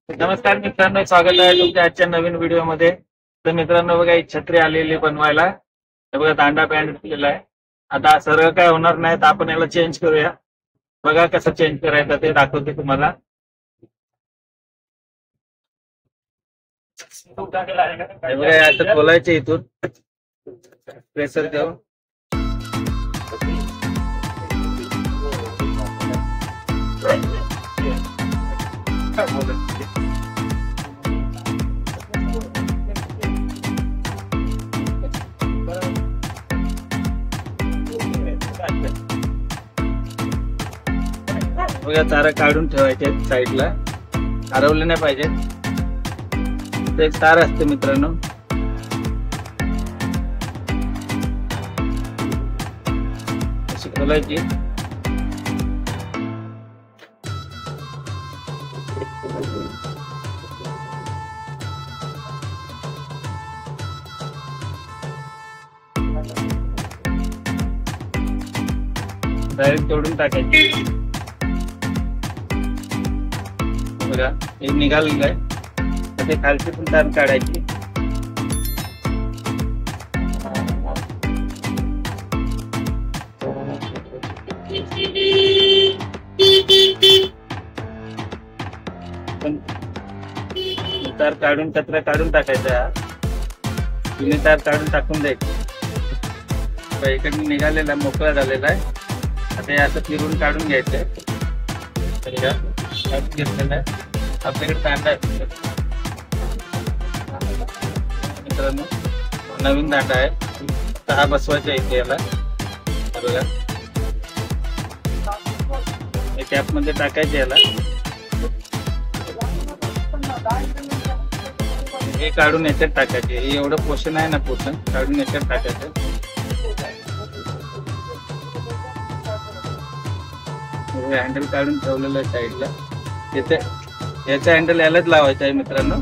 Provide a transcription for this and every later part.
नमस्कार मित्रांनो, स्वागत आहे तुमच्या आजच्या नवीन व्हिडिओमध्ये. तर मित्रांनो बघा, एक छत्री आलेली बनवायला. हे बघा, दांडा बँड दिलेला आहे. आता सरळ काय होणार नाही, तर आपण याला चेंज करूया. बघा कसं चेंज करायचं ते दाखवते तुम्हाला. हे बघा, असं खोलायचं इथून प्रेशर देऊन. बघा, तारा काढून ठेवायचे साईडला, हरवले नाही पाहिजे. एक तार असते मित्रांनो, अशी खोलायची. डायरेक्ट तोडून टाकायची. बघा, हे निघालेलं आहे. ते खालची पण तार काढायची. तार काढून, कचरा काढून टाकायचा. जुनी तार काढून टाकून द्यायची. इकडे निघालेला मोकळा झालेला आहे. आता हे असं फिरून काढून घ्यायचंय. घेतलेला आहे. आपल्याकडे दांडा आहे मित्रांनो, नवीन दांडा आहे. हा बसवायचा इथे याला. बघा, कॅप मध्ये टाकायचे याला. हे काढून याच्यात टाकायचे. हे एवढं पोषण आहे ना, पोषण काढून याच्यात टाकायचं. हँडल काढून ठेवलेलं आहे साईडला. याचा हँडल यालाच लावायचा आहे मित्रांनो.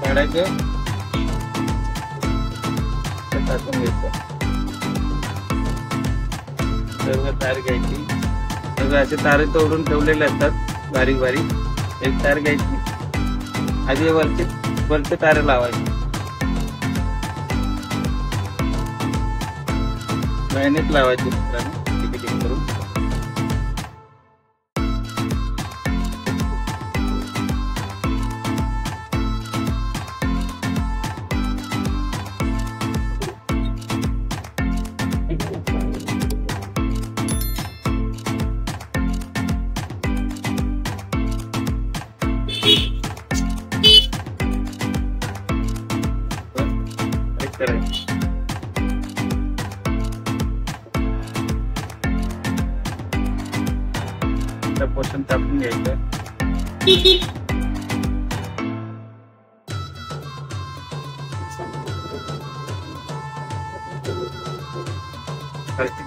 काढायचं, टाकून घ्यायचं. सर्व तार घ्यायची. सर्व असे तारे तोडून ठेवलेले असतात बारीक बारीक. एक तार घ्यायची, आधी वरचे तारे लावायचे. लाईनीत लावायचे मित्रांनो, टिक करून. पोषण टाकून घ्यायचं.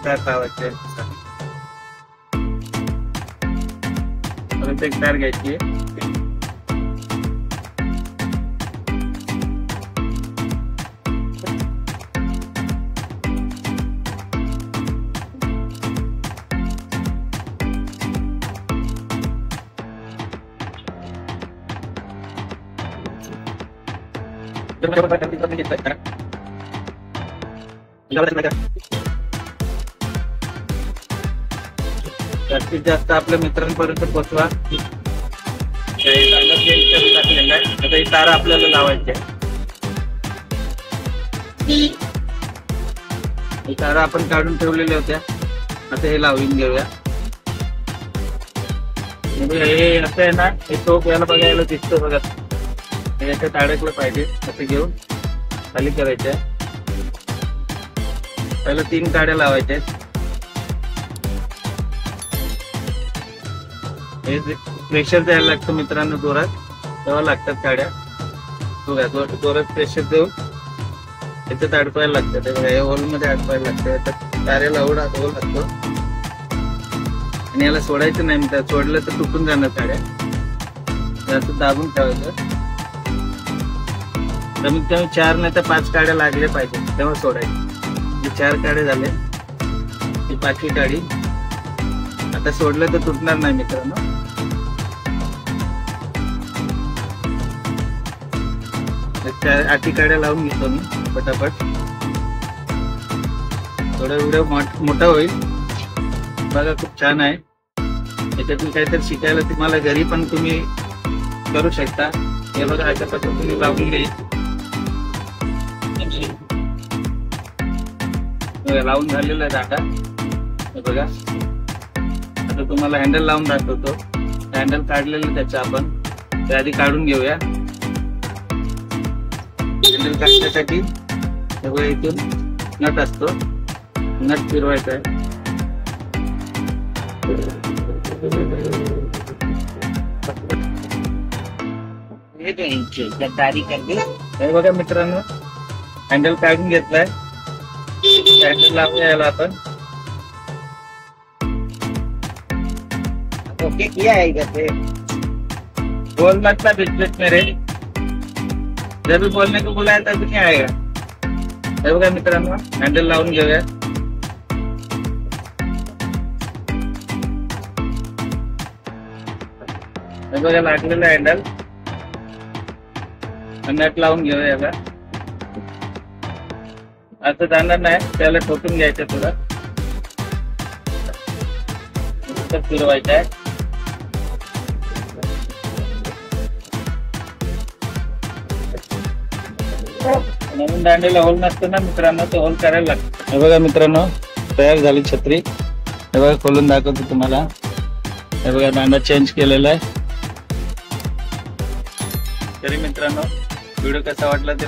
तार लावायचे. परत एक तार घ्यायची. जास्तीत जास्त आपल्या मित्रांपर्यंत पोहोचवा. टाकलेला आहे. आता ही तारा आपल्याला लावायची आहे. ही तारा आपण काढून ठेवलेल्या होत्या. आता हे लावून घेऊया. हे असं आहे ना, हे टोक याला बघायला दिसतं बघा. याच्यात अडकलं पाहिजे. असं घेऊन खाली करायच्या. पहिला 3 काड्या लावायच्या. हे प्रेशर द्यायला लागतं मित्रांनो जोरात, तेव्हा लागतात काड्या. बघा, जोरात प्रेशर देऊन याच्यात अडकवायला लागतं. हे होल मध्ये अडकवायला लागतं. याच्यात तारेला होल लागतो. आणि याला सोडायचं नाही. सोडलं तर तुटून जाणार काड्या. असं दाबून ठेवायचं. कमीत कमी 4 नाही तर 5 काड्या लागले पाहिजे तेव्हा सोडायचे. 4 काड्या झाले, ही 5वी काडी. आता सोडलं तर तुटणार नाही मित्रांनो. तर 8 काड्या लावून घेतो मी पटापट. थोडा व्हिडिओ मोठा होईल बघा, खूप छान आहे. याच्यातून काहीतरी शिकायला तुम्हाला घरी पण तुम्ही करू शकता. हे बघा अशा पद्धतीने लावून घ्यायची. लावून झालेला आहे दांडा. हे बघा आता तुम्हाला हँडल लावून दाखवतो. हँडल काढलेलं त्याचं आपण ते आधी काढून घेऊया. हँडल काढण्यासाठी सगळं इथून नट असतो, नट फिरवायचा आहे. हे बघा मित्रांनो, हँडल काढून घेतलाय. हँडल लावूया याला आपण. ओके किया है इधर पे. बोल मत ना बीच बीच में रे, जब भी बोलने को बुलाया तब नहीं आएगा. हे बघा मित्रांनो, हँडल लावून घेऊया. हे बघा लागलेलं हँडल. नट लावून घेऊया याला. असं जाणार नाही, त्याला ठोकून घ्यायचं थोडं. फिरवायचं आहे. नवीन दांडीला होल नसतो ना मित्रांनो, तो होल करायला लागतो. हे बघा मित्रांनो, तयार झाली छत्री. हे बघा खोलून दाखवतो तुम्हाला. हे बघा दांडा चेंज केलेला आहे. तरी मित्रांनो व्हिडिओ कसा वाटला ते